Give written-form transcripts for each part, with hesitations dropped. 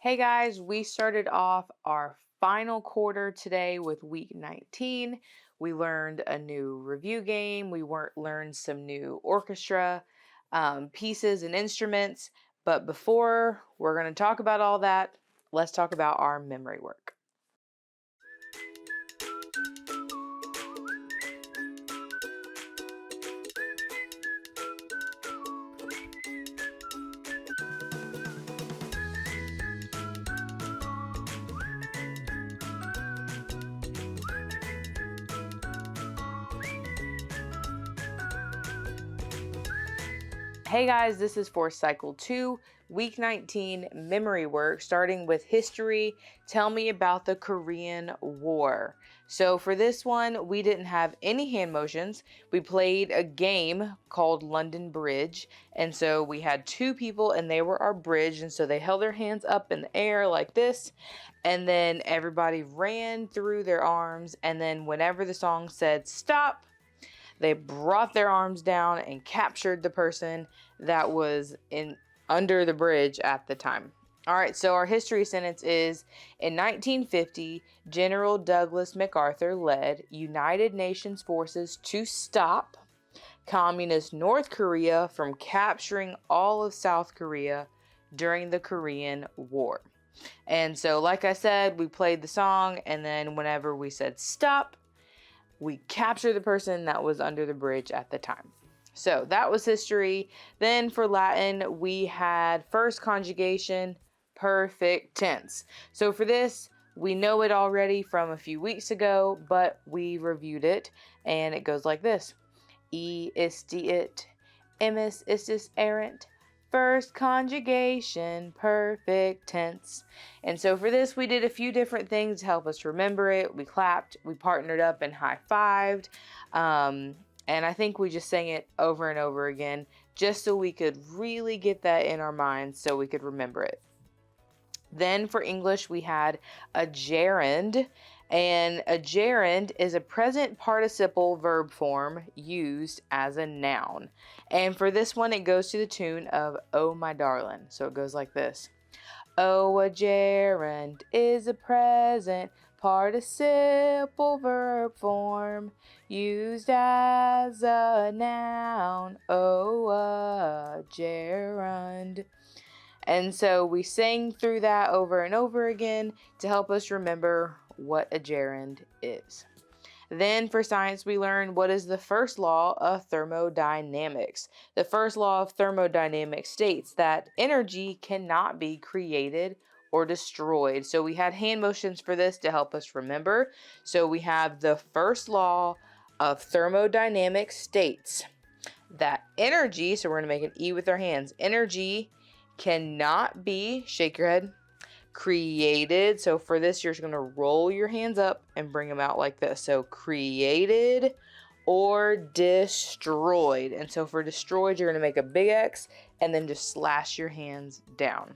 Hey guys, we started off our final quarter today with week 19. We learned a new review game. Learned some new orchestra pieces and instruments. But before we're going to talk about all that, let's talk about our memory work. Hey guys, this is for Cycle 2, Week 19 memory work, starting with history. Tell me about the Korean War. So for this one, we didn't have any hand motions. We played a game called London Bridge. And so we had two people and they were our bridge. And so they held their hands up in the air like this. And then everybody ran through their arms. And then whenever the song said stop, they brought their arms down and captured the person that was under the bridge at the time. All right, so our history sentence is, in 1950, General Douglas MacArthur led United Nations forces to stop Communist North Korea from capturing all of South Korea during the Korean War. And so, like I said, we played the song, and then whenever we said stop, we captured the person that was under the bridge at the time. So that was history. Then for Latin, we had first conjugation, perfect tense. So for this, we know it already from a few weeks ago, but we reviewed it, and it goes like this. E isti it, emis istis errant, first conjugation, perfect tense. And so for this, we did a few different things to help us remember it. We clapped, we partnered up and high-fived. And I think we just sang it over and over again just so we could really get that in our minds so we could remember it. Then for English, we had a gerund. And a gerund is a present participle verb form used as a noun. And for this one, it goes to the tune of Oh My Darling. So it goes like this. Oh, a gerund is a present participle verb form used as a noun. Oh, a gerund. And so we sang through that over and over again to help us remember what a gerund is. Then for science, we learned what is the first law of thermodynamics. The first law of thermodynamics states that energy cannot be created or destroyed. So we had hand motions for this to help us remember. So we have the first law of thermodynamics states that energy, so we're going to make an E with our hands, energy cannot be, shake your head, created. So for this, you're just going to roll your hands up and bring them out like this. So created or destroyed. And so for destroyed, you're going to make a big X and then just slash your hands down.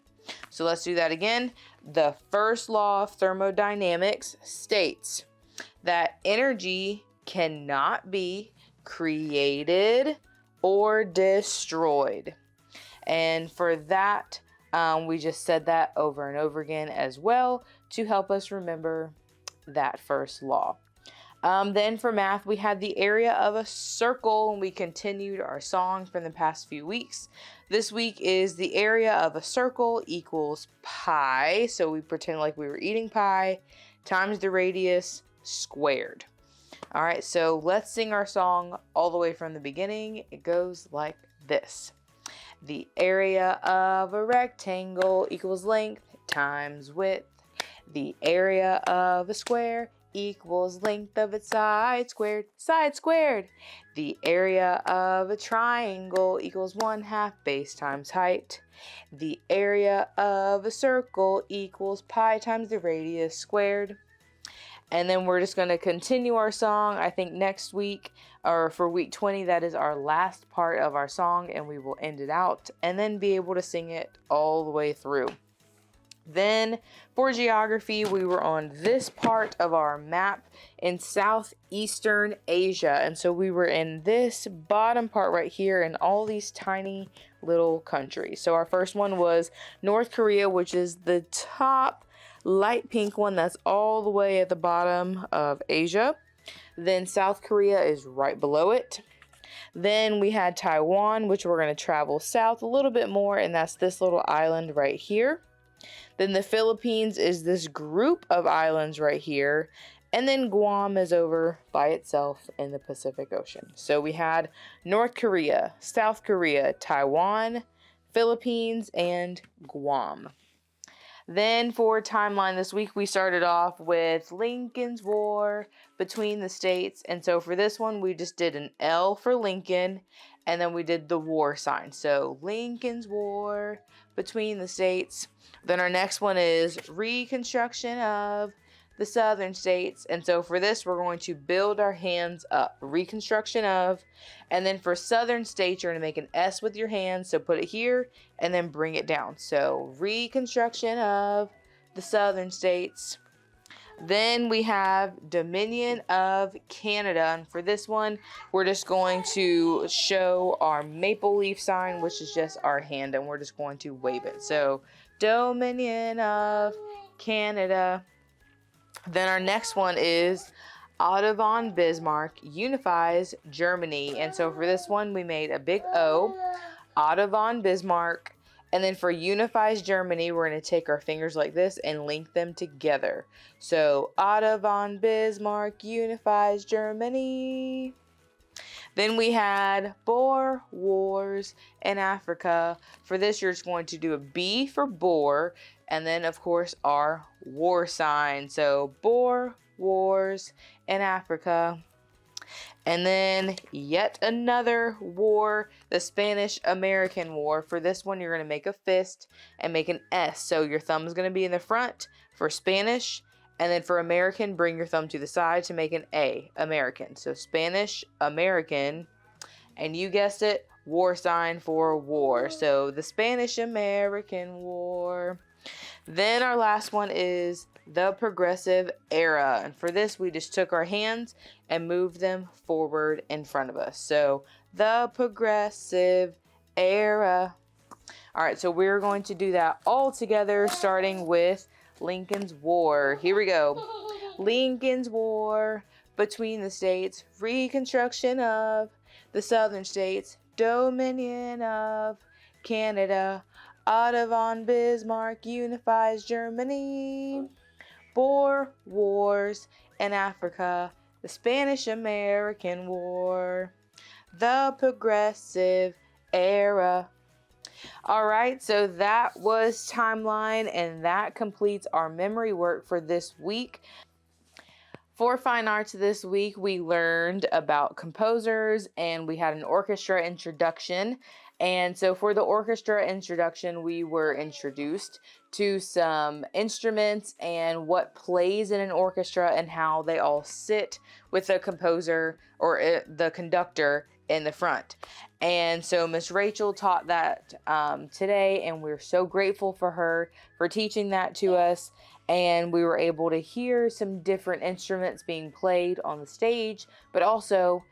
So let's do that again. The first law of thermodynamics states that energy cannot be created or destroyed. And for that, we just said that over and over again as well to help us remember that first law. Then for math, we had the area of a circle, and we continued our song from the past few weeks. This week is the area of a circle equals pi. So we pretend like we were eating pie times the radius squared. All right, so let's sing our song all the way from the beginning. It goes like this. The area of a rectangle equals length times width. The area of a square equals length of its side squared, side squared. The area of a triangle equals 1/2 base times height. The area of a circle equals pi times the radius squared. And then we're just going to continue our song. I think next week, or for week 20, that is our last part of our song, and we will end it out and then be able to sing it all the way through. Then for geography, we were on this part of our map in Southeastern Asia. And so we were in this bottom part right here in all these tiny little countries. So our first one was North Korea, which is the top light pink one that's all the way at the bottom of Asia. Then South Korea is right below it. Then we had Taiwan, which we're going to travel south a little bit more, and that's this little island right here. Then the Philippines is this group of islands right here. And then Guam is over by itself in the Pacific Ocean. So we had North Korea, South Korea, Taiwan, Philippines, and Guam. Then for timeline this week, we started off with Lincoln's War between the states. And so for this one, we just did an L for Lincoln, and then we did the war sign. So Lincoln's War between the states. Then our next one is Reconstruction of the Southern States. And so for this, we're going to build our hands up. Reconstruction of, and then for Southern States, you're going to make an S with your hands. So put it here and then bring it down. So Reconstruction of the Southern States. Then we have Dominion of Canada. And for this one, we're just going to show our maple leaf sign, which is just our hand, and we're just going to wave it. So Dominion of Canada. Then our next one is Otto von Bismarck unifies Germany. And so for this one, we made a big O, Otto von Bismarck. And then for unifies Germany, we're going to take our fingers like this and link them together. So Otto von Bismarck unifies Germany. Then we had Boer Wars in Africa. For this, you're just going to do a B for Boer, and then of course our war sign. So Boer Wars in Africa. And then yet another war, the Spanish-American War. For this one, you're going to make a fist and make an S. So your thumb is going to be in the front for Spanish. And then for American, bring your thumb to the side to make an A, American. So Spanish-American. And you guessed it, war sign for war. So the Spanish-American War. Then our last one is the Progressive Era. And for this, we just took our hands and moved them forward in front of us. So the Progressive Era. All right, so we're going to do that all together, starting with Lincoln's War. Here we go. Lincoln's War between the states, Reconstruction of the Southern States, Dominion of Canada, Otto von Bismarck unifies Germany, Boer Wars in Africa, the Spanish-American War, the Progressive Era. All right, so that was timeline, and that completes our memory work for this week. For fine arts this week, we learned about composers, and we had an orchestra introduction. And so for the orchestra introduction, we were introduced to some instruments and what plays in an orchestra and how they all sit with the composer or the conductor in the front. And so Miss Rachel taught that today, and we're so grateful for her for teaching that to us. And we were able to hear some different instruments being played on the stage, but also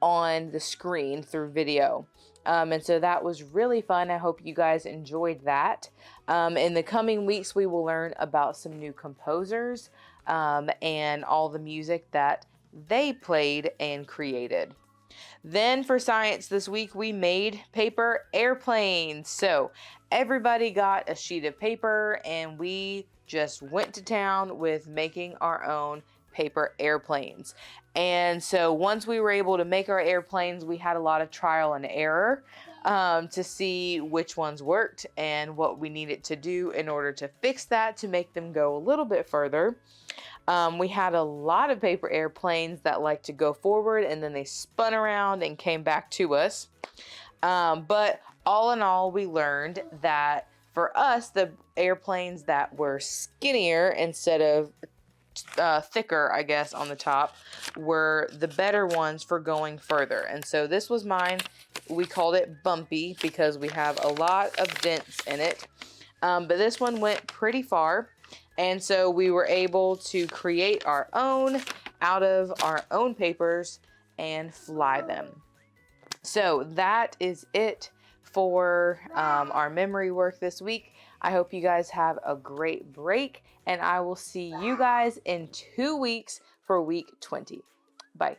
on the screen through video. And so that was really fun. I hope you guys enjoyed that. In the coming weeks, we will learn about some new composers and all the music that they played and created. Then for science this week, we made paper airplanes. So everybody got a sheet of paper, and we just went to town with making our own paper airplanes. And so once we were able to make our airplanes, we had a lot of trial and error to see which ones worked and what we needed to do in order to fix that to make them go a little bit further. We had a lot of paper airplanes that like to go forward, and then they spun around and came back to us. But all in all, we learned that for us, the airplanes that were skinnier instead of thicker, I guess, on the top were the better ones for going further. And so this was mine. We called it Bumpy because we have a lot of dents in it. but this one went pretty far. And so we were able to create our own out of our own papers and fly them. So that is it for our memory work this week. I hope you guys have a great break, and I will see you guys in 2 weeks for week 20. Bye.